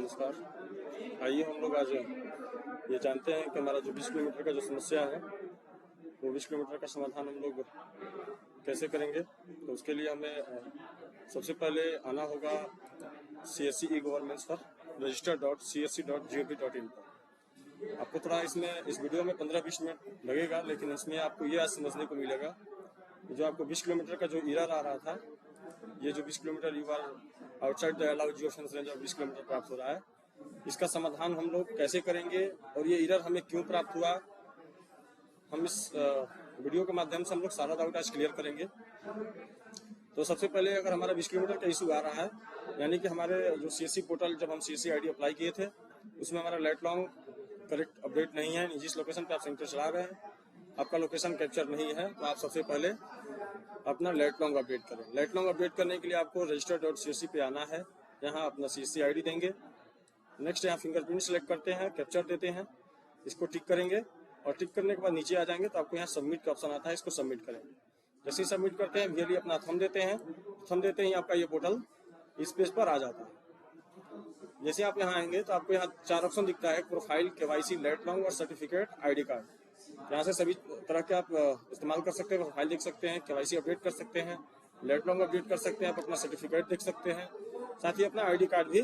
नमस्कार। आइए हम लोग आज ये जानते हैं कि हमारा जो 20 किलोमीटर का जो समस्या है वो 20 किलोमीटर का समाधान हम लोग कैसे करेंगे। तो उसके लिए हमें सबसे पहले आना होगा CSC e-governments पर register.csc.gov.in पर। आपको थोड़ा इसमें इस वीडियो में 15-20 मिनट लगेगा, लेकिन इसमें आपको ये आज समझने को मिलेगा जो आपको 20 किलोमीटर का जो एरर आ रहा था, ये जो 20 kilometre you are outside the allowed geo fence range of 20 kilometre प्राप्त हो रहा है, इसका समाधान हम लोग कैसे करेंगे और ये एरर हमें क्यों प्राप्त हुआ, हम इस वीडियो के माध्यम से हम लोग सारा डाउट आज क्लियर करेंगे। तो सबसे पहले अगर हमारा 20 किलोमीटर का इशू आ रहा है, यानी कि हमारे जो CSC पोर्टल जब हम CSC ID अप्लाई किए थे उसमें हमारा लेट लॉन्ग करेक्ट अपडेट नहीं है। जिस लोकेशन पे आप सेंटर चला रहे हैं आपका लोकेशन कैप्चर नहीं है, तो आप सबसे पहले अपना लेट लॉन्ग अपडेट करें। लेट लॉन्ग अपडेट करने के लिए आपको register.csc पे आना है, यहाँ अपना CSC ID देंगे। नेक्स्ट यहाँ फिंगरप्रिंट सेलेक्ट करते हैं, कैप्चर देते हैं, इसको टिक करेंगे और टिक करने के बाद नीचे आ जाएंगे तो आपको यहाँ सबमिट का ऑप्शन आता है, इसको सबमिट करेंगे। जैसे ही सबमिट करते हैं वीएलई अपना थंब देते हैं, थंब देते ही आपका ये पोर्टल इस पेज पर आ जाता है। जैसे आप यहाँ आएंगे तो आपको यहाँ 4 ऑप्शन दिखता है, प्रोफाइल, KYC, लेट लॉन्ग और सर्टिफिकेट, ID कार्ड। यहाँ से सभी तरह के आप इस्तेमाल कर सकते हैं। प्रोफाइल देख सकते हैं, KYC अपडेट कर सकते हैं, लेट लॉन्ग अपडेट कर सकते हैं, आप अपना सर्टिफिकेट देख सकते हैं, साथ ही अपना ID कार्ड भी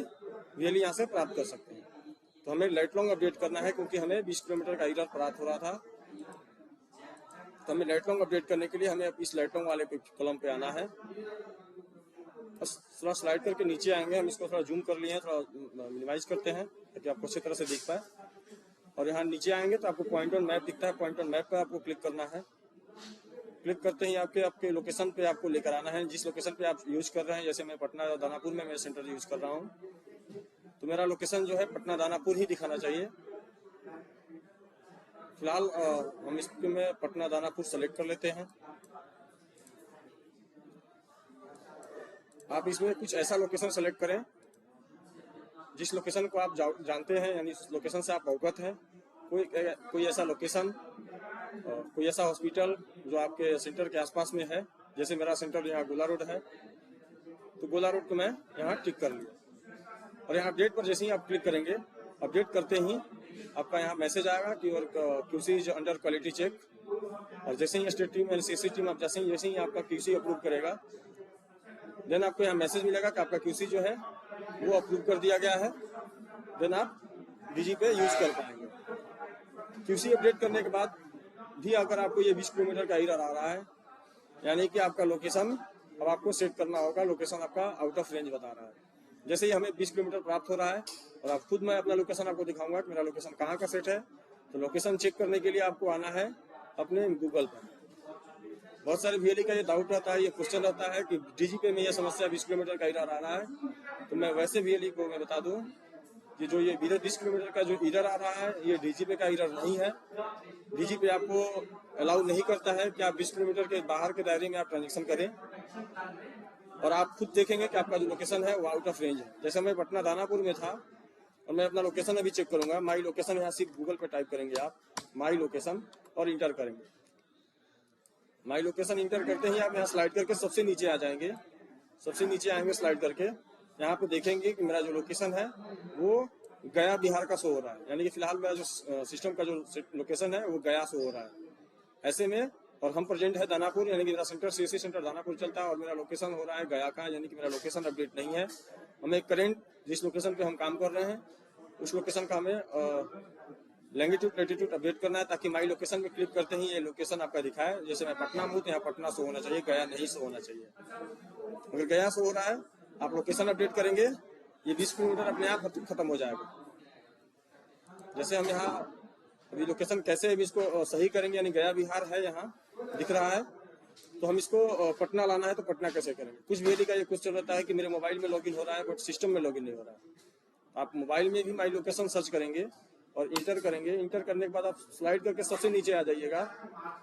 वीएलई यहाँ से प्राप्त कर सकते हैं। तो हमें लेट लॉन्ग अपडेट करना है क्योंकि हमें 20 किलोमीटर का एरर प्राप्त हो रहा था। तो हमें लेट लॉन्ग अपडेट करने के लिए हमें इस लेट लॉन्ग वाले कॉलम पे आना है। बस थोड़ा स्लाइड करके नीचे आएंगे, हम इसको थोड़ा जूम कर लिए हैं, थोड़ा मिनिमाइज करते हैं ताकि आपको अच्छी तरह से दिख पाए। और यहाँ नीचे आएंगे तो आपको पॉइंट ऑन मैप दिखता है, पॉइंट ऑन मैप पे आपको क्लिक करना है। क्लिक करते ही आपके लोकेशन पे आपको लेकर आना है, जिस लोकेशन पे आप यूज कर रहे हैं। जैसे मैं पटना दानापुर में मेरा सेंटर यूज कर रहा हूँ, तो मेरा लोकेशन जो है पटना दानापुर ही दिखाना चाहिए। फिलहाल हम इसमें पटना दानापुर सेलेक्ट कर लेते हैं। आप इसमें कुछ ऐसा लोकेशन सेलेक्ट करें जिस लोकेशन को आप जानते हैं, यानी उस लोकेशन से आप अवगत हैं। कोई ऐसा लोकेशन, कोई ऐसा हॉस्पिटल जो आपके सेंटर के आसपास में है। जैसे मेरा सेंटर यहाँ गोला रोड है, तो गोला रोड को मैं यहाँ टिक कर लिया। और यहाँ अपडेट पर जैसे ही आप क्लिक करेंगे, अपडेट करते ही आपका यहाँ मैसेज आएगा कि और QC is under quality check. और जैसे ही state team and CSC team आप जैसे ही आपका QC अप्रूव करेगा, देन आपको यहाँ मैसेज मिलेगा कि आपका QC जो है वो अप्रूव कर दिया गया है। देन आप DG पे यूज कर पाएंगे। QC अपडेट करने के बाद भी अगर आपको ये 20 किलोमीटर का एरर आ रहा है, यानी कि आपका लोकेशन अब आपको सेट करना होगा, लोकेशन आपका आउट ऑफ रेंज बता रहा है। जैसे ही हमें 20 किलोमीटर प्राप्त हो रहा है और आप खुद मैं अपना लोकेशन आपको दिखाऊंगा कि मेरा लोकेशन कहाँ का सेट है। तो लोकेशन चेक करने के लिए आपको आना है अपने गूगल पर। बहुत सारे VLE का ये डाउट रहता है, ये क्वेश्चन रहता है कि DG पे में ये समस्या 20 किलोमीटर का एरर आ रहा है। तो मैं वैसे VLE को मैं बता दूं कि जो ये 20 किलोमीटर का जो एरर आ रहा है, ये DG पे का एरर नहीं है। DG पे आपको अलाउ नहीं करता है कि आप 20 किलोमीटर के बाहर के दायरे में आप ट्रांजेक्शन करें। और आप खुद देखेंगे कि आपका जो लोकेशन है वो आउट ऑफ रेंज है। जैसे मैं पटना दानापुर में था और मैं अपना लोकेशन अभी चेक करूंगा। माई लोकेशन यहाँ सिर्फ गूगल पे टाइप करेंगे आप माई लोकेशन और इंटर करेंगे। माई लोकेशन इंटर करते ही आप यहाँ स्लाइड करके सबसे नीचे आ जाएंगे। सबसे नीचे आएंगे स्लाइड करके, यहाँ पे देखेंगे कि मेरा जो लोकेशन है वो गया बिहार का शो हो रहा है। यानी कि फिलहाल मेरा जो सिस्टम का जो लोकेशन है वो गया शो हो रहा है। ऐसे में और हम प्रेजेंट है दानापुर, यानी कि मेरा सेंटर CSC सेंटर दानापुर चलता है और मेरा लोकेशन हो रहा है गया का, यानी कि मेरा लोकेशन अपडेट नहीं है। हमें करेंट जिस लोकेशन पे हम काम कर रहे हैं उस लोकेशन का हमें लैंगिट्यूड लैटिट्यूड अपडेट करना है, ताकि माई लोकेशन में क्लिक करते ही ये लोकेशन आपका दिखाए। जैसे मैं पटना हूँ तो यहाँ पटना शो होना चाहिए, गया नहीं शो होना चाहिए। अगर गया शो हो रहा है, आप लोकेशन अपडेट करेंगे, ये 20 किलोमीटर अपने आप खत्म हो जाएगा। जैसे हम यहाँ अभी लोकेशन कैसे अभी इसको सही करेंगे, यानी गया बिहार है यहाँ दिख रहा है, तो हम इसको पटना लाना है तो पटना कैसे करेंगे। कुछ VLE का ये क्वेश्चन रहता है कि मेरे मोबाइल में लॉगिन हो रहा है बट सिस्टम में लॉगिन नहीं हो रहा है। आप मोबाइल में भी माई लोकेशन सर्च करेंगे और इंटर करेंगे। इंटर करने के बाद आप स्लाइड करके सबसे नीचे आ जाइएगा,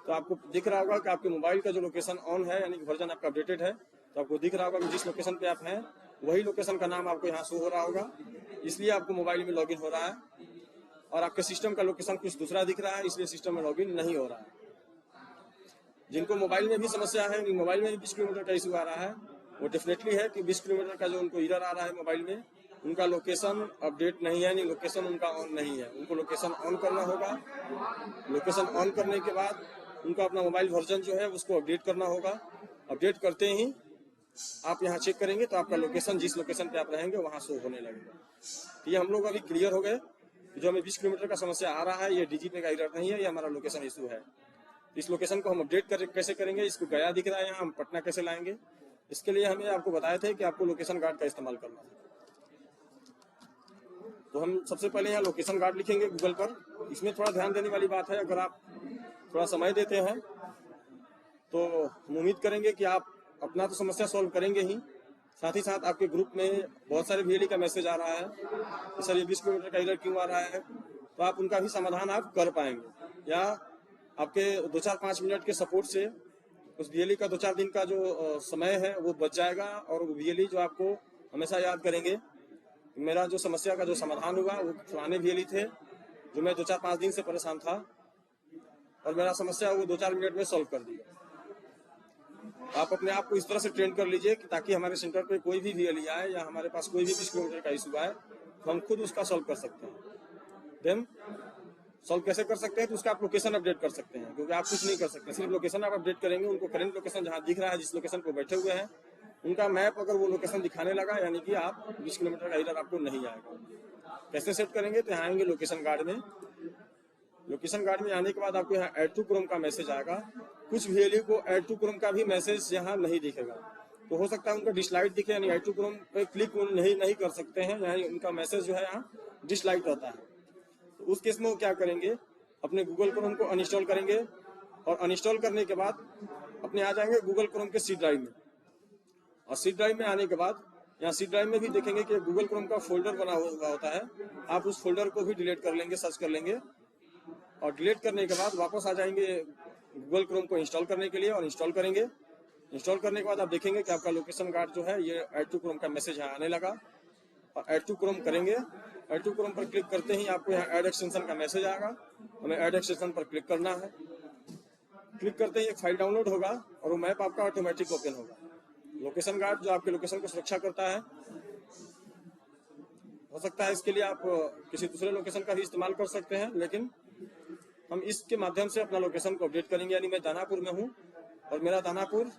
तो आपको दिख रहा होगा कि आपके मोबाइल का जो लोकेशन ऑन है, यानी कि वर्जन आपका अपडेटेड है। तो आपको दिख रहा होगा कि जिस लोकेशन पे आप हैं वही लोकेशन का नाम आपको यहाँ शो हो रहा होगा, इसलिए आपको मोबाइल में लॉगिन हो रहा है। और आपके सिस्टम का लोकेशन कुछ दूसरा दिख रहा है, इसलिए सिस्टम में लॉगिन नहीं हो रहा है। जिनको मोबाइल में भी समस्या है, मोबाइल में भी 20 किलोमीटर का इशू आ रहा है, वो डेफिनेटली है कि 20 किलोमीटर का जो उनको एरर आ रहा है मोबाइल में, उनका लोकेशन अपडेट नहीं है, यानी लोकेशन उनका ऑन नहीं है। उनको लोकेशन ऑन करना होगा। लोकेशन ऑन करने के बाद उनका अपना मोबाइल वर्जन जो है उसको अपडेट करना होगा। अपडेट करते ही आप यहाँ चेक करेंगे तो आपका लोकेशन, जिस लोकेशन पे आप रहेंगे वहाँ शो होने लगेगा। तो ये हम लोग अभी क्लियर हो गए। जो हमें 20 किलोमीटर का समस्या आ रहा है, ये डीजीपी का एरर नहीं है, ये हमारा लोकेशन इशू है। इस लोकेशन को हम अपडेट कैसे करेंगे, इसको गया दिख रहा है यहाँ, हम पटना कैसे लाएंगे, इसके लिए हमें आपको बताए थे कि आपको लोकेशन गार्ड का इस्तेमाल करना है। तो हम सबसे पहले यहाँ लोकेशन गार्ड लिखेंगे गूगल पर। इसमें थोड़ा ध्यान देने वाली बात है, अगर आप थोड़ा समय देते हैं तो हम उम्मीद करेंगे कि आप अपना तो समस्या सॉल्व करेंगे ही, साथ ही साथ आपके ग्रुप में बहुत सारे VLE का मैसेज आ रहा है कि सर ये 20 किलोमीटर का एरर क्यों आ रहा है, तो आप उनका भी समाधान आप कर पाएंगे। या आपके 2-4-5 मिनट के सपोर्ट से उस VLE का 2-4 दिन का जो समय है वो बच जाएगा, और वो VLE जो आपको हमेशा याद करेंगे, मेरा जो समस्या का जो समाधान हुआ वो फलाने VLE थे जो मैं 2-4-5 दिन से परेशान था, और मेरा समस्या वो 2-4 मिनट में सॉल्व कर दिया। आप अपने आप को इस तरह से ट्रेन कर लीजिए कि ताकि हमारे सेंटर पे कोई भी VLE आए या हमारे पास कोई भी 20 किलोमीटर का इशू आए तो हम खुद उसका सॉल्व कर सकते हैं। देन सॉल्व कैसे कर सकते हैं, तो उसका आप लोकेशन अपडेट कर सकते हैं, क्योंकि आप कुछ नहीं कर सकते, सिर्फ लोकेशन आप अपडेट करेंगे। उनको करंट लोकेशन जहाँ दिख रहा है, जिस लोकेशन पर बैठे हुए हैं, उनका मैप अगर वो लोकेशन दिखाने लगा, यानी कि आप 20 किलोमीटर का एरर आपको नहीं आएगा। कैसे सेट करेंगे, तो यहाँ आएंगे लोकेशन गार्ड में। लोकेशन गार्ड में आने के बाद आपको यहाँ ऐड टू क्रोम का मैसेज आएगा। कुछ VLE को ऐड टू क्रोम का भी मैसेज यहाँ नहीं दिखेगा, तो हो सकता है उनका डिसलाइट दिखे, यानी ऐड टू क्रोम पे क्लिक नहीं कर सकते हैं, यानी उनका मैसेज जो है यहाँ डिसलाइट रहता है। तो उस केस में वो क्या करेंगे, अपने गूगल क्रोम को अनइंस्टॉल करेंगे, और अनइंस्टॉल करने के बाद अपने आ जाएंगे गूगल क्रोम के C ड्राइव में। और C ड्राइव में आने के बाद यहाँ C ड्राइव में भी देखेंगे कि गूगल क्रोम का फोल्डर बना हुआ होता है, आप उस फोल्डर को भी डिलीट कर लेंगे, सर्च कर लेंगे, और डिलीट करने के बाद वापस आ जाएंगे गूगल क्रोम को इंस्टॉल करने के लिए, और इंस्टॉल करेंगे। इंस्टॉल करने के बाद आप देखेंगे कि आपका लोकेशन गार्ड जो है ये ऐड टू क्रोम का मैसेज यहाँ आने लगा, और ऐड टू क्रोम करेंगे। ऐड टू क्रोम पर क्लिक करते ही आपको यहाँ ऐड एक्सटेंशन का मैसेज आएगा, हमें ऐड एक्सटेंशन पर क्लिक करना है। क्लिक करते ही एक फाइल डाउनलोड होगा और वो मैप आपका ऑटोमेटिक ओपन होगा। लोकेशन गार्ड जो आपके लोकेशन को सुरक्षा करता है, हो सकता है इसके लिए आप किसी दूसरे लोकेशन का भी इस्तेमाल कर सकते हैं, लेकिन हम इसके माध्यम से अपना लोकेशन को अपडेट करेंगे। यानी मैं दानापुर में हूँ और मेरा दानापुर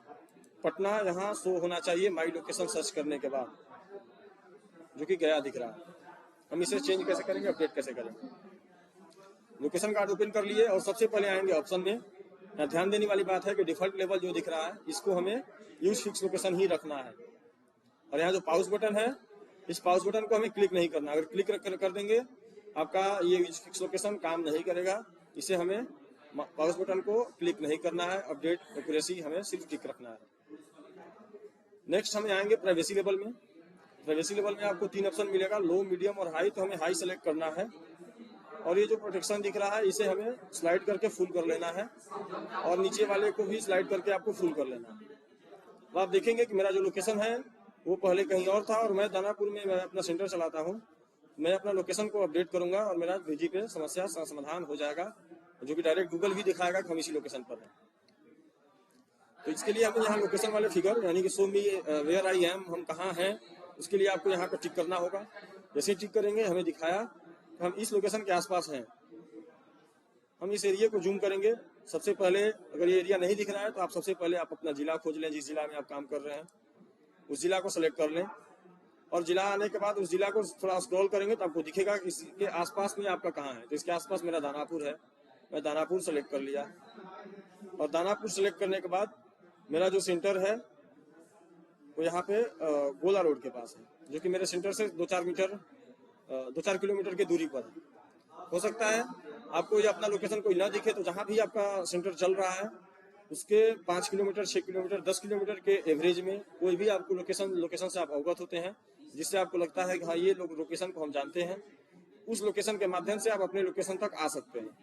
पटना यहाँ शो होना चाहिए माई लोकेशन सर्च करने के बाद, जो कि गया दिख रहा है। हम इसे चेंज कैसे करेंगे, अपडेट कैसे करेंगे। लोकेशन कार्ड ओपन कर लिए और सबसे पहले आएंगे ऑप्शन में। यहाँ ध्यान देने वाली बात है कि डिफॉल्ट लेवल जो दिख रहा है इसको हमें यूज फिक्स लोकेशन ही रखना है, और यहाँ जो पाउस बटन है इस पाउस बटन को हमें क्लिक नहीं करना। अगर क्लिक कर देंगे आपका ये यूज फिक्स लोकेशन काम नहीं करेगा, इसे हमें पाउस बटन को क्लिक नहीं करना है। अपडेट एक्यूरेसी हमें सिर्फ टिक रखना है। नेक्स्ट हमें आएंगे प्राइवेसी लेवल में। प्राइवेसी लेवल में आपको 3 ऑप्शन मिलेगा, लो, मीडियम और हाई। तो हमें हाई सेलेक्ट करना है, और ये जो प्रोटेक्शन दिख रहा है इसे हमें स्लाइड करके फुल कर लेना है, और नीचे वाले को भी स्लाइड करके आपको फुल कर लेना है। तो आप देखेंगे कि मेरा जो लोकेशन है वो पहले कहीं और था, और मैं दानापुर में मैं अपना सेंटर चलाता हूँ। मैं अपना लोकेशन को अपडेट करूंगा और मेरा डीजी पे समस्या समाधान हो जाएगा, जो कि डायरेक्ट गूगल भी दिखाएगा कि हम इसी लोकेशन पर हैं। तो इसके लिए हमें यहाँ लोकेशन वाले फिगर यानी कि show me where I am, हम कहाँ हैं, उसके लिए आपको यहाँ पर टिक करना होगा। जैसे टिक करेंगे हमें दिखाया कि हम इस लोकेशन के आसपास हैं। हम इस एरिया को जूम करेंगे। सबसे पहले अगर ये एरिया नहीं दिख रहा है तो आप सबसे पहले आप अपना जिला खोज लें, जिस जिला में आप काम कर रहे हैं उस जिला को सेलेक्ट कर लें, और जिला आने के बाद उस जिला को थोड़ा स्क्रॉल करेंगे तो आपको दिखेगा कि इसके आसपास में आपका कहाँ है। तो इसके आसपास मेरा दानापुर है, मैं दानापुर सेलेक्ट कर लिया, और दानापुर सेलेक्ट करने के बाद मेरा जो सेंटर है वो यहाँ पे गोला रोड के पास है, जो कि मेरे सेंटर से 2-4 किलोमीटर की दूरी पर है। हो सकता है आपको ये अपना लोकेशन कोई ना दिखे, तो जहाँ भी आपका सेंटर चल रहा है उसके 5 किलोमीटर, 6 किलोमीटर, 10 किलोमीटर के एवरेज में कोई भी आपको लोकेशन से आप अवगत होते हैं, जिससे आपको लगता है कि हाँ ये लोकेशन को हम जानते हैं, उस लोकेशन के माध्यम से आप अपने लोकेशन तक आ सकते हैं।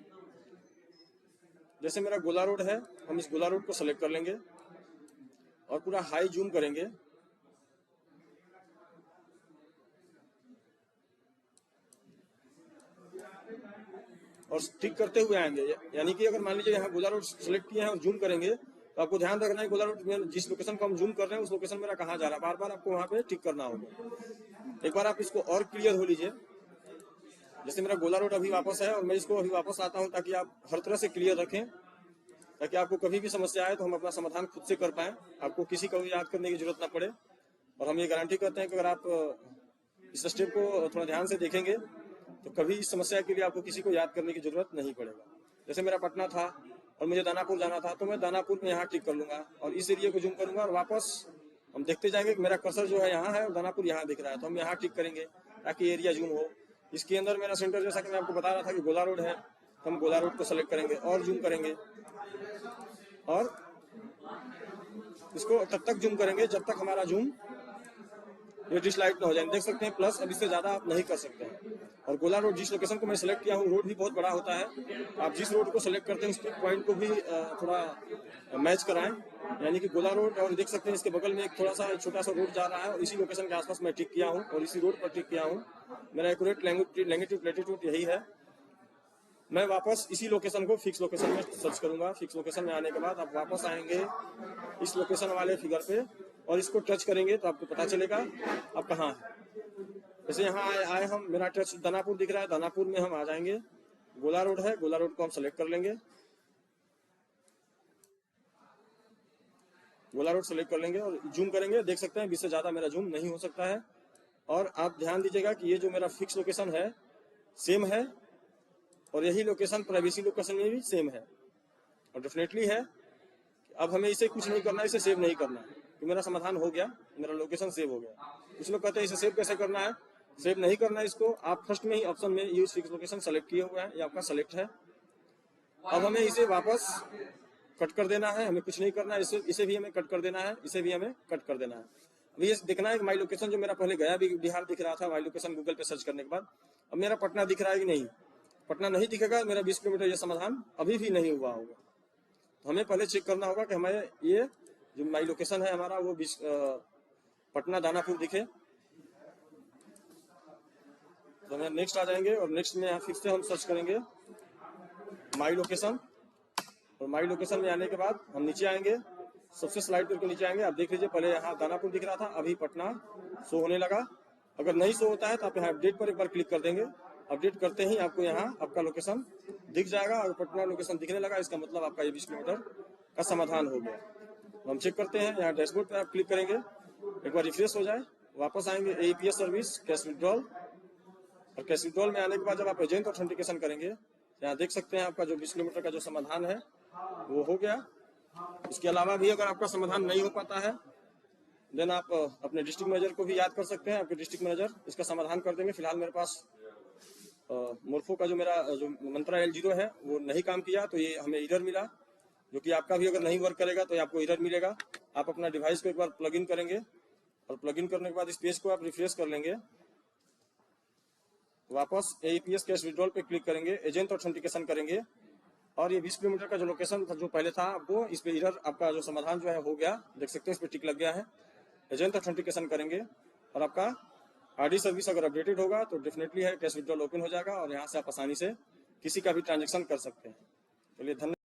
जैसे मेरा गोला रोड है, हम इस गोला रोड को सेलेक्ट कर लेंगे और पूरा हाई जूम करेंगे, और टिक करते हुए आएंगे। यानी कि अगर मान लीजिए यहाँ गोला रोड सेलेक्ट किए हैं और जूम करेंगे तो आपको ध्यान रखना है गोला रोड में जिस लोकेशन को हम जूम कर रहे हैं उस लोकेशन मेरा कहाँ जा रहा है, बार बार आपको वहाँ पे टिक करना होगा। एक बार आप इसको और क्लियर हो लीजिए। जैसे मेरा गोला रोड अभी वापस है और मैं इसको अभी वापस आता हूँ ताकि आप हर तरह से क्लियर रखें, ताकि आपको कभी भी समस्या आए तो हम अपना समाधान खुद से कर पाएं, आपको किसी को भी याद करने की जरूरत ना पड़े। और हम ये गारंटी करते हैं कि अगर आप इस स्टेप को थोड़ा ध्यान से देखेंगे तो कभी इस समस्या के लिए आपको किसी को याद करने की जरूरत नहीं पड़ेगा। जैसे मेरा पटना था और मुझे दानापुर जाना था तो मैं दानापुर में यहाँ टिक कर लूंगा और इस एरिया को जूम करूंगा और वापस हम देखते जाएंगे कि मेरा कर्सर जो है यहाँ है और दानापुर यहाँ दिख रहा है, तो हम यहाँ टिक करेंगे ताकि एरिया जूम हो। इसके अंदर मेरा सेंटर, जैसा कि मैं आपको बता रहा था कि गोला रोड है, तो हम गोला रोड को सेलेक्ट करेंगे और जूम करेंगे और इसको तब तक जूम करेंगे जब तक हमारा जूम ये डिसलाइट ना हो जाए। देख सकते हैं प्लस, अब इससे ज्यादा आप नहीं कर सकते हैं। और गोला रोड जिस लोकेशन को मैं सेलेक्ट किया हूँ, रोड भी बहुत बड़ा होता है। आप जिस रोड को सेलेक्ट करते हैं उस पॉइंट को भी थोड़ा मैच कराएं, यानी कि गोला रोड। और देख सकते हैं इसके बगल में एक थोड़ा सा छोटा सा रोड जा रहा है और इसी लोकेशन के आसपास मैं टिक किया हूँ और इसी रोड पर टिक किया हूँ। मेरा एक्यूरेट लैंगिट्यूड लैटिट्यूड यही है। मैं वापस इसी लोकेशन को फिक्स लोकेशन में सर्च करूंगा। फिक्स लोकेशन में आने के बाद आप वापस आएंगे इस लोकेशन वाले फिगर पे और इसको टच करेंगे तो आपको पता चलेगा आप कहाँ हैं। जैसे यहाँ आए हम, मेरा टच दानापुर दिख रहा है, दानापुर में हम आ जाएंगे। गोला रोड है, गोला रोड को हम सेलेक्ट कर लेंगे, गोला रोड सेलेक्ट कर लेंगे और जूम करेंगे। देख सकते हैं इससे ज्यादा मेरा जूम नहीं हो सकता है। और आप ध्यान दीजिएगा कि ये जो मेरा फिक्स लोकेशन है सेम है और यही लोकेशन प्राइवेसी लोकेशन में भी सेम है और डेफिनेटली है। अब हमें इसे कुछ नहीं करना है, इसे सेव नहीं करना है कि मेरा समाधान हो गया, मेरा लोकेशन सेव हो गया। कुछ लोग कहते हैं इसे सेव कैसे करना है। सेव नहीं करना है इसको, आप फर्स्ट में ही ऑप्शन में यूज फिक्स लोकेशन सेलेक्ट किए हुए हैं, ये आपका सेलेक्ट है। अब हमें इसे वापस कट कर देना है, हमें कुछ नहीं करना है। इसे भी हमें कट कर देना है, इसे भी हमें कट कर देना है। अभी ये देखना है कि माई लोकेशन जो मेरा पहले गया बिहार दिख रहा था माई लोकेशन गूगल पे सर्च करने के बाद, अब मेरा पटना दिख रहा है कि नहीं। पटना नहीं दिखेगा, मेरा 20 किलोमीटर ये समाधान अभी भी नहीं हुआ होगा। तो हमें पहले चेक करना होगा कि हमें ये जो माई लोकेशन है हमारा वो पटना दानापुर दिखे। तो हम नेक्स्ट आ जाएंगे और नेक्स्ट में फिर से हम सर्च करेंगे माई लोकेशन। और माई लोकेशन में आने के बाद हम नीचे आएंगे, सबसे स्लाइड करके नीचे आएंगे। आप देख लीजिए पहले यहाँ दानापुर दिख रहा था, अभी पटना शो होने लगा। अगर नहीं शो होता है तो आप यहाँ अपडेट पर एक बार क्लिक कर देंगे। अपडेट करते ही आपको यहाँ आपका लोकेशन दिख जाएगा और पटना लोकेशन दिखने लगा, इसका मतलब आपका ये 20 किलोमीटर का समाधान हो गया। तो हम चेक करते हैं, यहाँ डैशबोर्ड पे आप क्लिक करेंगे, एक बार रिफ्रेश हो जाए, वापस आएंगे एईपीएस सर्विस कैश विड्रॉल। और कैश विड्रॉल में आने के बाद जब आप एजेंट ऑथेंटिकेशन करेंगे, यहाँ देख सकते हैं आपका जो 20 किलोमीटर का जो समाधान है वो हो गया। इसके अलावा भी अगर आपका समाधान नहीं हो पाता है देन आप अपने डिस्ट्रिक्ट मैनेजर को भी याद कर सकते हैं, आपके डिस्ट्रिक्ट मैनेजर इसका समाधान कर देंगे। फिलहाल मेरे पास मोर्फो का जो मेरा जो मंत्रा L0 है वो नहीं काम किया, तो ये हमें एरर मिला, जो कि आपका भी अगर नहीं वर्क करेगा तो आपको एरर मिलेगा। आप अपना डिवाइस को एक बार प्लग इन करेंगे और प्लग इन करने के बाद इस पेज को आप रिफ्रेश कर लेंगे, वापस एईपीएस कैश विड्रॉल पे क्लिक करेंगे, एजेंट ऑथेंटिकेशन करेंगे और ये 20 किलोमीटर का जो लोकेशन था जो पहले था वो इस पे एरर आपका जो समाधान जो है हो गया। देख सकते हैं इस पे टिक लग गया है। एजेंट ऑथेंटिकेशन करेंगे और आपका आरडी सर्विस अगर अपडेटेड होगा तो डेफिनेटली है कैश विड्रॉल ओपन हो जाएगा और यहाँ से आप आसानी से किसी का भी ट्रांजेक्शन कर सकते हैं। चलिए धन्यवाद।